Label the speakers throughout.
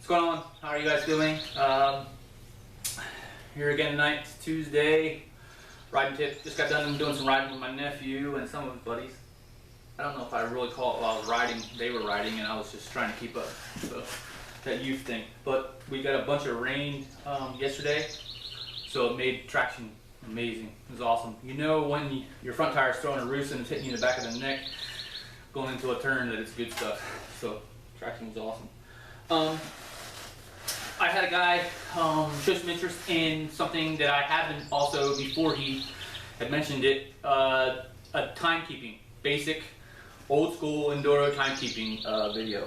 Speaker 1: going on? How are you guys doing? Here again tonight. It's Tuesday. Riding tip. Just got done doing some riding with my nephew and some of his buddies. I don't know if I really call it while I was riding. They were riding and I was just trying to keep up. So that youth thing. But we got a bunch of rain yesterday, so it made traction amazing. It was awesome. You know when your front tire is throwing a roost and it's hitting you in the back of the neck going into a turn that it's good stuff. So traction was awesome. I had a guy show some interest in something that I haven't also before he had mentioned it, a timekeeping, basic old school enduro timekeeping video.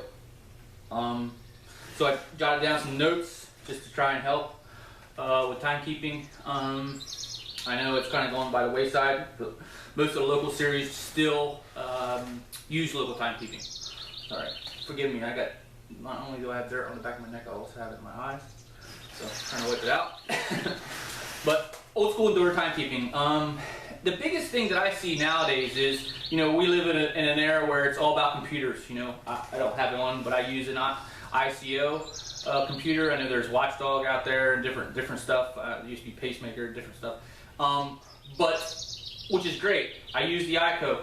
Speaker 1: So I jotted down some notes just to try and help with timekeeping. I know it's kind of going by the wayside, but most of the local series still use local timekeeping. All right, forgive me, I got, not only do I have dirt on the back of my neck, I also have it in my eyes. So I'm trying to wipe it out. But old school enduro timekeeping. The biggest thing that I see nowadays is, you know, we live in an era where it's all about computers. You know, I don't have one, but I use an ICO computer. I know there's Watchdog out there and different stuff. There used to be Pacemaker, different stuff. But which is great. I use the ICO,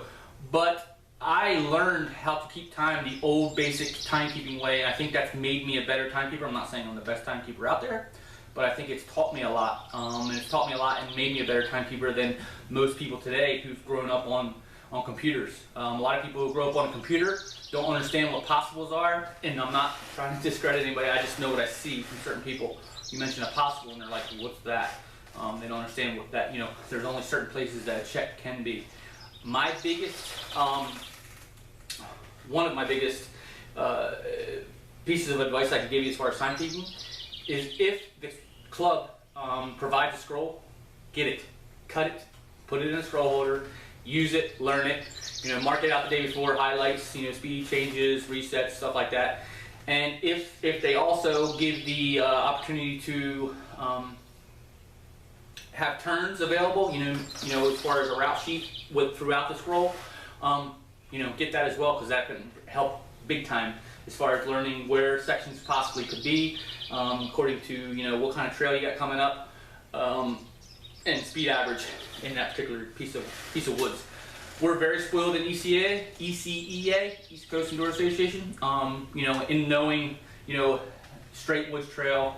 Speaker 1: but I learned how to keep time the old basic timekeeping way. I think that's made me a better timekeeper. I'm not saying I'm the best timekeeper out there, but I think it's taught me a lot. And it's taught me a lot and made me a better timekeeper than most people today who've grown up on computers. A lot of people who grow up on a computer don't understand what possibles are, and I'm not trying to discredit anybody, I just know what I see from certain people. You mention a possible and they're like, what's that? They don't understand what that, you know, there's only certain places that a check can be. My biggest, one of my biggest pieces of advice I could give you as far as timekeeping is if the club provides a scroll, get it, cut it, put it in a scroll holder, use it, learn it, you know, mark it out the day before, highlights, you know, speed changes, resets, stuff like that. And if they also give the opportunity to have turns available, you know, as far as a route sheet throughout the scroll, you know, get that as well, because that can help big time as far as learning where sections possibly could be, according to, you know, what kind of trail you got coming up, and speed average in that particular piece of woods. We're very spoiled in ECEA, East Coast Enduro Association, you know, in knowing, you know, straight woods trail,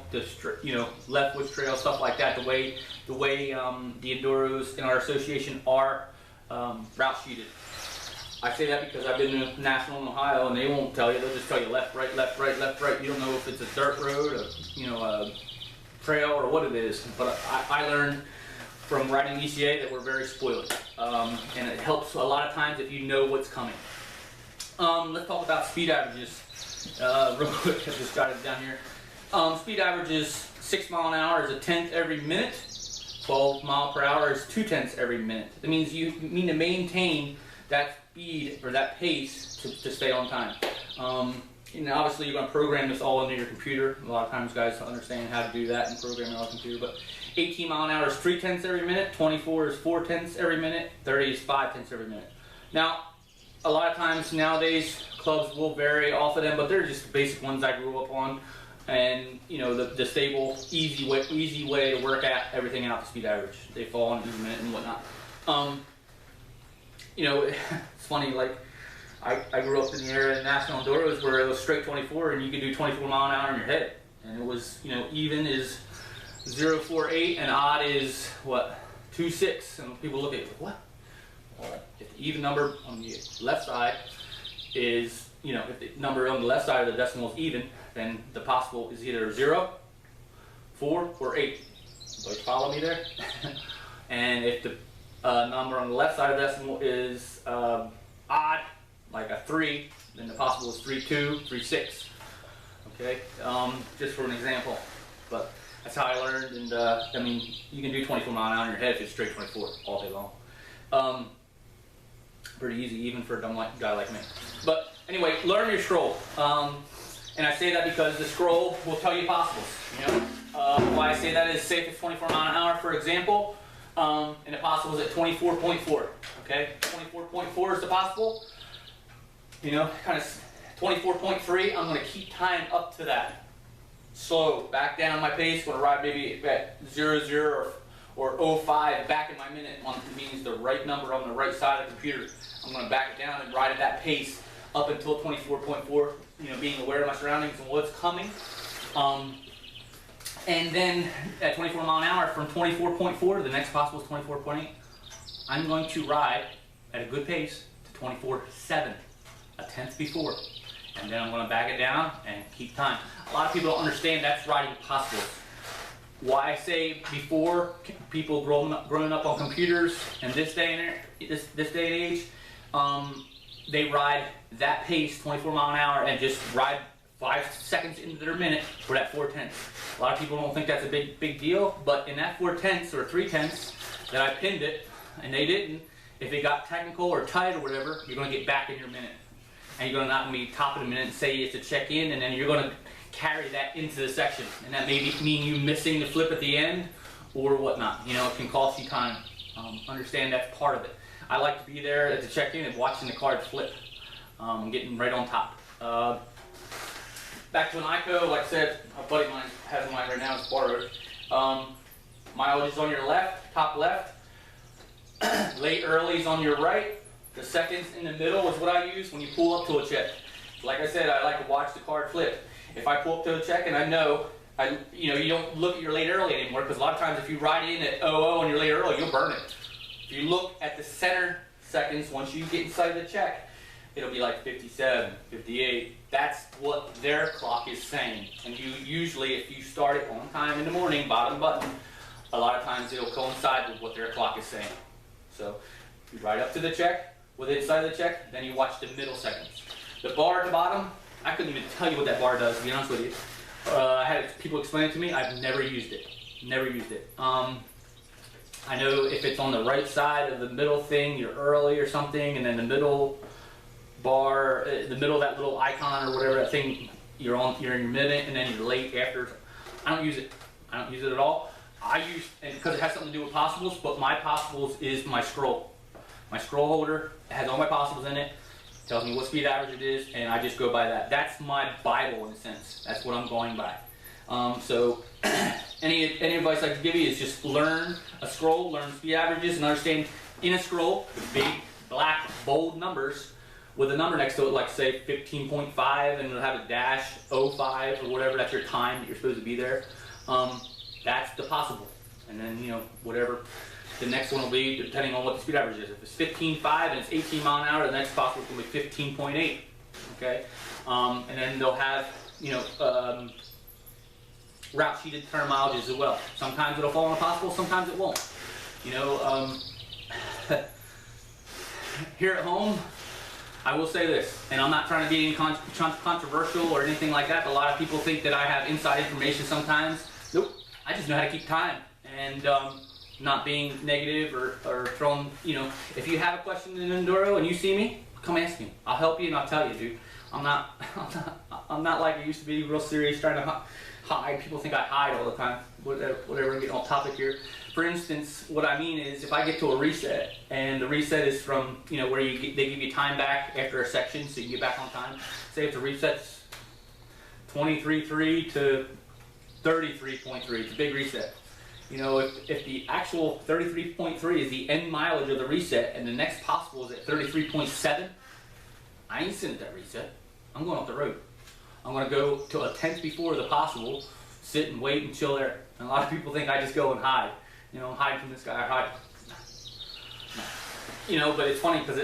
Speaker 1: you know, left woods trail, stuff like that. The way the enduros in our association are route sheeted. I say that because I've been to National in Ohio, and they won't tell you. They'll just tell you left, right, left, right, left, right. You don't know if it's a dirt road, or, you know, a trail, or what it is. But I learned from riding ECA that we're very spoiled, and it helps a lot of times if you know what's coming. Let's talk about speed averages real quick. I just got it down here. Speed average is 6 miles an hour is a tenth every minute. 12 miles per hour is 2/10 every minute. That means you need to maintain that speed or that pace to stay on time. You know, obviously you're going to program this all into your computer. A lot of times guys don't understand how to do that and program it on a computer. But 18 miles an hour is 3/10 every minute. 24 is 4/10 every minute. 30 is 5/10 every minute. Now, a lot of times nowadays clubs will vary off of them, but they're just the basic ones I grew up on. And you know, the stable, easy way to work at everything out, the speed average. They fall on each minute and whatnot. You know, it's funny, like, I grew up in the era of National Enduros where it was straight 24 and you could do 24 miles an hour in your head. And it was, you know, even is 0.48 and odd is, what, 2.6. And people look at it like, what? Well, if the even number on the left side is, you know, if the number on the left side of the decimal is even, then the possible is either 0, 4, or 8. So you follow me there? And if the number on the left side of the decimal is odd, like a 3, then the possible is 3.2, 3.6. Okay, just for an example. But that's how I learned, and I mean, you can do 24 miles an hour in your head if it's straight 24 all day long. Pretty easy, even for a dumb guy like me. But anyway, learn your scroll. And I say that because the scroll will tell you possibles. You know, why I say that is, say if it's 24 miles an hour, for example, and the possible is at 24.4. Okay, 24.4 is the possible. You know, kind of 24.3. I'm going to keep time up to that. slow, back down my pace. Going to ride maybe at 00 or 05 back in my minute. Means the right number on the right side of the computer. I'm going to back it down and ride at that pace up until 24.4. Being aware of my surroundings and what's coming. And then at 24 mile an hour, from 24.4, the next possible is 24.8. I'm going to ride at a good pace to 24.7, a tenth before. And then I'm going to back it down and keep time. A lot of people don't understand that's riding possible. Why I say before, people growing up on computers and this day and age, they ride that pace, 24 mile an hour, and just ride 5 seconds into their minute for that 4/10. A lot of people don't think that's a big deal, but in that 4/10 or 3/10 that I pinned it, and they didn't, if it got technical or tight or whatever, you're going to get back in your minute. And you're going to not be top of the minute and say it's a check in, and then you're going to carry that into the section. And that may mean you missing the flip at the end or whatnot. It can cost you time. Understand that's part of it. I like to be there at the check-in and watching the card flip. Getting right on top. Back to an ICO, like I said, a buddy of mine has mine right now, it's borrowed. Mileage is on your left, top left. Late early's on your right. The seconds in the middle is what I use when you pull up to a check. Like I said, I like to watch the card flip. If I pull up to a check and I know, you don't look at your late early anymore, because a lot of times if you ride in at 00 and you're late early, you'll burn it. If you look at the center seconds, once you get inside the check, it'll be like 57, 58. That's what their clock is saying. And you usually, if you start it on time in the morning, bottom button, a lot of times it'll coincide with what their clock is saying. So you ride up to the check, with inside the check, then you watch the middle seconds. The bar at the bottom, I couldn't even tell you what that bar does, to be honest with you. I had people explain it to me. I've never used it. Never used it. I know if it's on the right side of the middle thing, you're early or something, and then the middle bar, the middle of that little icon or whatever that thing, you're in your minute, and then you're late after. I don't use it. I don't use it at all. And because it has something to do with possibles, but my possibles is my scroll. My scroll holder has all my possibles in it. Tells me what speed average it is, and I just go by that. That's my Bible in a sense. That's what I'm going by. So any advice I can give you is just learn a scroll, learn speed averages, and understand in a scroll, the big, black, bold numbers with a number next to it, like say 15.5, and it'll have a dash 05 or whatever. That's your time that you're supposed to be there. That's the possible. And then, whatever the next one will be, depending on what the speed average is. If it's 15.5 and it's 18 mile an hour, the next possible will be 15.8. Okay? And then they'll have, route sheeted term mileages as well. Sometimes it'll fall on a possible, sometimes it won't. Here at home, I will say this, and I'm not trying to be controversial or anything like that, but a lot of people think that I have inside information sometimes. Nope. I just know how to keep time, and not being negative or throwing, if you have a question in Enduro and you see me, come ask me. I'll help you and I'll tell you, dude. I'm not like I used to be, real serious, trying to hide. People think I hide all the time. Whatever, I'm getting off topic here. For instance, what I mean is if I get to a reset, and the reset is from, where they give you time back after a section so you can get back on time. Say if the reset's 23.3 to 33.3, it's a big reset. If the actual 33.3 is the end mileage of the reset and the next possible is at 33.7, I ain't sitting at that reset. I'm going off the road. I'm going to go to a tenth before the possible, sit and wait and chill there. And a lot of people think I just go and hide. Hide from this guy, hide. But it's funny because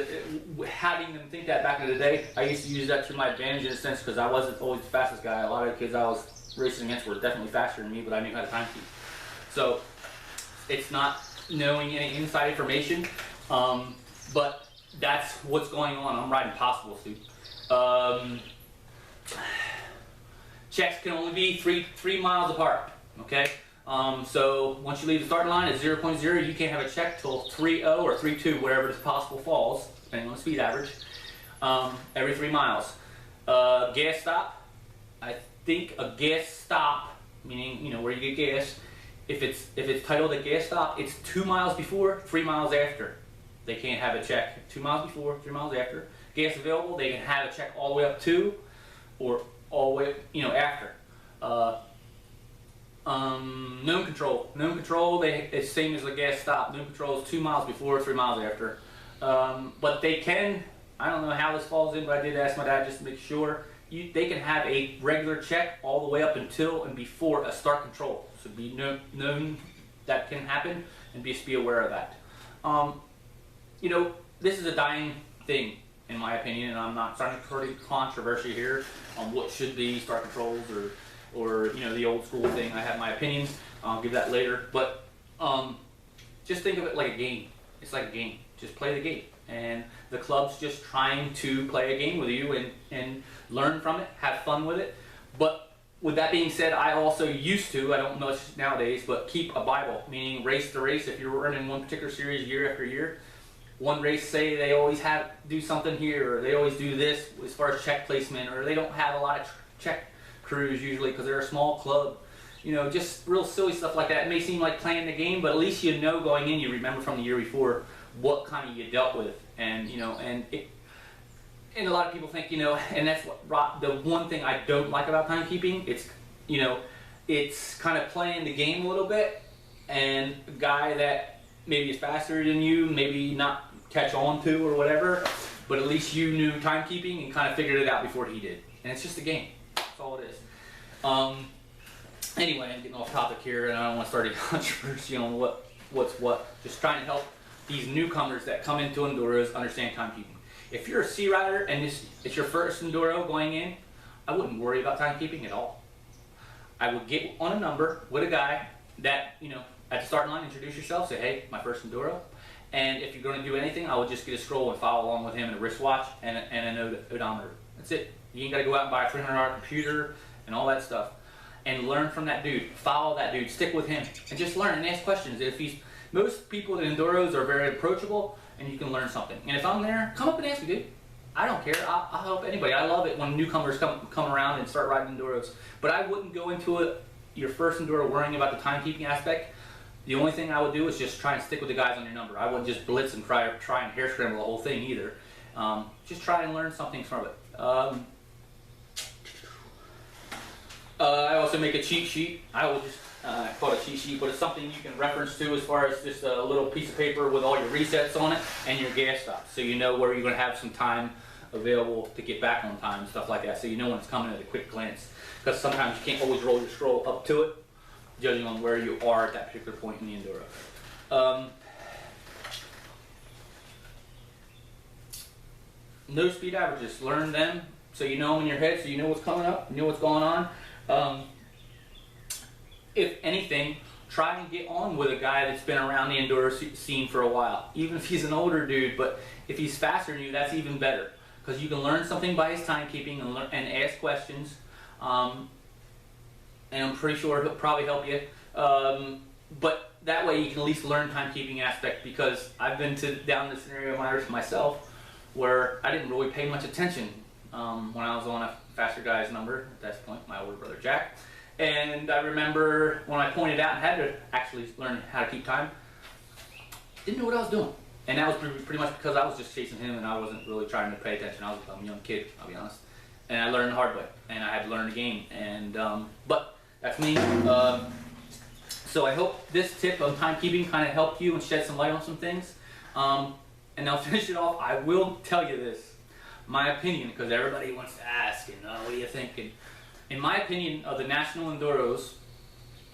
Speaker 1: having them think that back in the day, I used to use that to my advantage in a sense because I wasn't always the fastest guy. A lot of the kids I was racing against were definitely faster than me, but I knew how to time keep. So it's not knowing any inside information, but that's what's going on. I'm riding possibles, dude. Checks can only be three miles apart, okay? So once you leave the starting line at 0.0, you can't have a check till 3.0 or 3.2, wherever the possible falls, depending on the speed average, every 3 miles. Gas stop, I think a gas stop, meaning where you get gas, if it's titled a gas stop, it's 2 miles before, 3 miles after. They can't have a check 2 miles before, 3 miles after. Gas available, they can have a check all the way up to, or all the way, after. Gnome control. Gnome control, it's same as a gas stop. Gnome control is 2 miles before, 3 miles after. But they can, I don't know how this falls in, but I did ask my dad just to make sure. They can have a regular check all the way up until and before a start control. So be known that can happen and just be aware of that. You know, this is a dying thing in my opinion, and I'm not starting to create controversy here on what should be start controls or you know, the old school thing. I have my opinions. I'll give that later. But just think of it like a game. It's like a game. Just play the game. And the club's just trying to play a game with you and learn from it, have fun with it. But with that being said, I also used to, I don't much nowadays, but keep a Bible, meaning race to race. If you're running one particular series year after year, one race, say they always do something here, or they always do this as far as check placement, or they don't have a lot of check crews usually because they're a small club. You know, just real silly stuff like that. It may seem like playing the game, but at least you know going in, you remember from the year before what kind of you dealt with, and you know, and a lot of people think, you know, and that's what the one thing I don't like about timekeeping. It's, you know, it's kind of playing the game a little bit, and a guy that maybe is faster than you, maybe not catch on to or whatever, but at least you knew timekeeping and kind of figured it out before he did. And it's just a game. That's all it is. Anyway, I'm getting off topic here, and I don't want to start a controversy on what's what. Just trying to help these newcomers that come into enduros understand timekeeping. If you're a sea rider and it's your first enduro going in, I wouldn't worry about timekeeping at all. I would get on a number with a guy that, you know, at the starting line, introduce yourself, say, hey, my first enduro. And if you're going to do anything, I would just get a scroll and follow along with him and a wristwatch and an odometer. That's it. You ain't got to go out and buy a $300 computer and all that stuff. And learn from that dude. Follow that dude. Stick with him. And just learn and ask questions. Most people in enduros are very approachable, and you can learn something. And if I'm there, come up and ask me, dude. I don't care. I'll help anybody. I love it when newcomers come around and start riding enduros. But I wouldn't go into it, your first enduro, worrying about the timekeeping aspect. The only thing I would do is just try and stick with the guys on your number. I wouldn't just blitz and try and hair scramble the whole thing either. Just try and learn something from it. I also make a cheat sheet. I will just call it a cheat sheet, but it's something you can reference to as far as just a little piece of paper with all your resets on it and your gas stops. So you know where you're going to have some time available to get back on time and stuff like that. So you know when it's coming at a quick glance. Because sometimes you can't always roll your scroll up to it, judging on where you are at that particular point in the enduro. No speed averages. Learn them so you know them in your head, so you know what's coming up, you know what's going on. If anything, try and get on with a guy that's been around the enduro scene for a while. Even if he's an older dude, but if he's faster than you, that's even better. Because you can learn something by his timekeeping and ask questions. And I'm pretty sure he'll probably help you. But that way you can at least learn timekeeping aspect, because I've been down this scenario myself where I didn't really pay much attention when I was on a faster guy's number at that point, my older brother Jack. And I remember when I pointed out and had to actually learn how to keep time, didn't know what I was doing. And that was pretty much because I was just chasing him and I wasn't really trying to pay attention. I was a young kid, I'll be honest. And I learned the hard way, and I had to learn the game. And but that's me. So I hope this tip of timekeeping kind of helped you and shed some light on some things. And I'll finish it off. I will tell you this, my opinion, because everybody wants to ask, and what do you think? And in my opinion, of the national enduros,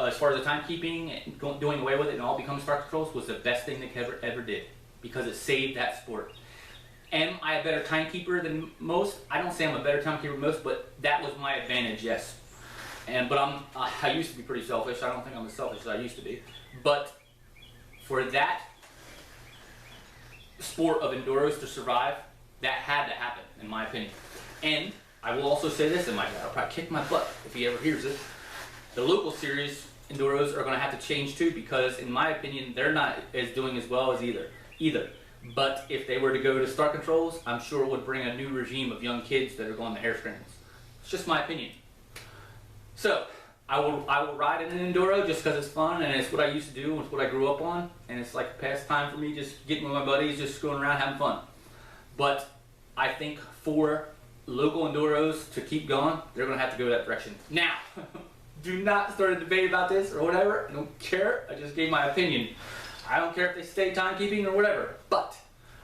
Speaker 1: as far as the timekeeping and doing away with it and all becomes start controls, was the best thing they ever did, because it saved that sport. Am I a better timekeeper than most? I don't say I'm a better timekeeper than most, but that was my advantage, yes. But I used to be pretty selfish. I don't think I'm as selfish as I used to be. But for that sport of enduros to survive, that had to happen, in my opinion. And I will also say this, and my dad will probably kick my butt if he ever hears it. The local series enduros are going to have to change too, because in my opinion, they're not doing as well as either. But if they were to go to start controls, I'm sure it would bring a new regime of young kids that are going to hair scrambles. It's just my opinion. So I will ride in an enduro just because it's fun, and it's what I used to do, and it's what I grew up on, and it's like a pastime for me, just getting with my buddies, just going around having fun. But I think for local enduros to keep going, they're going to have to go that direction. Now, do not start a debate about this or whatever. I don't care. I just gave my opinion. I don't care if they stay timekeeping or whatever. But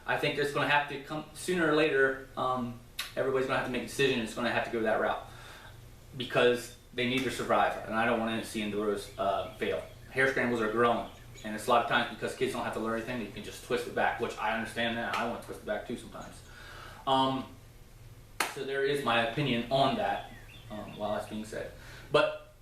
Speaker 1: I think there's going to have to come sooner or later. Everybody's going to have to make a decision. It's going to have to go that route because they need to survive, and I don't want to see enduros fail. Hare scrambles are growing, and it's a lot of times because kids don't have to learn anything. You can just twist it back, which I understand that. I want to twist it back too sometimes. So there is my opinion on that. While that's being said, but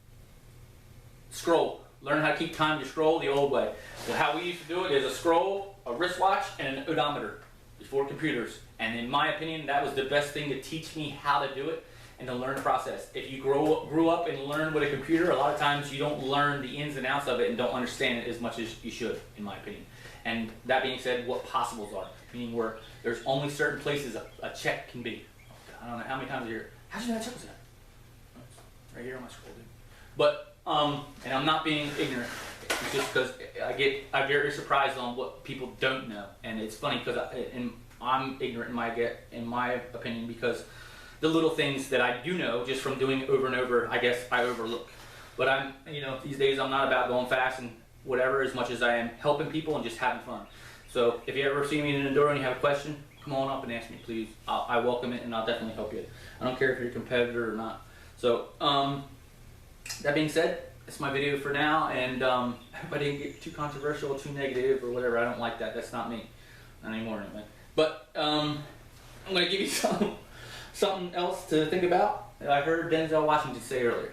Speaker 1: scroll. Learn how to keep time to scroll the old way. Well, how we used to do it is a scroll, a wristwatch, and an odometer before computers. And in my opinion, that was the best thing to teach me how to do it and to learn the process. If you grew up and learned with a computer, a lot of times you don't learn the ins and outs of it and don't understand it as much as you should, in my opinion. And that being said, what possibles are, meaning where there's only certain places a check can be. I don't know how many times a year. How'd you know that check was there? Right here on my scroll, dude. But and I'm not being ignorant. It's just because I'm very surprised on what people don't know, and it's funny because I'm ignorant in my opinion because the little things that I do know just from doing it over and over, I guess I overlook. But these days I'm not about going fast and whatever as much as I am helping people and just having fun. So if you ever see me in an enduro and you have a question, come on up and ask me, please. I welcome it and I'll definitely help you. I don't care if you're a competitor or not. So, that being said, it's my video for now, and I hope I didn't get too controversial, too negative, or whatever. I don't like that. That's not me. Not anymore, anyway. But, I'm going to give you something else to think about that I heard Denzel Washington say earlier.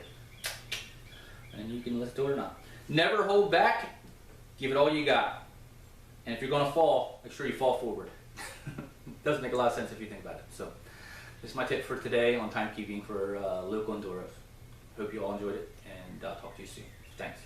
Speaker 1: And you can listen to it or not. Never hold back. Give it all you got. And if you're going to fall, make sure you fall forward. Doesn't make a lot of sense if you think about it. So, this is my tip for today on timekeeping for local enduros. Hope you all enjoyed it, and I'll talk to you soon. Thanks.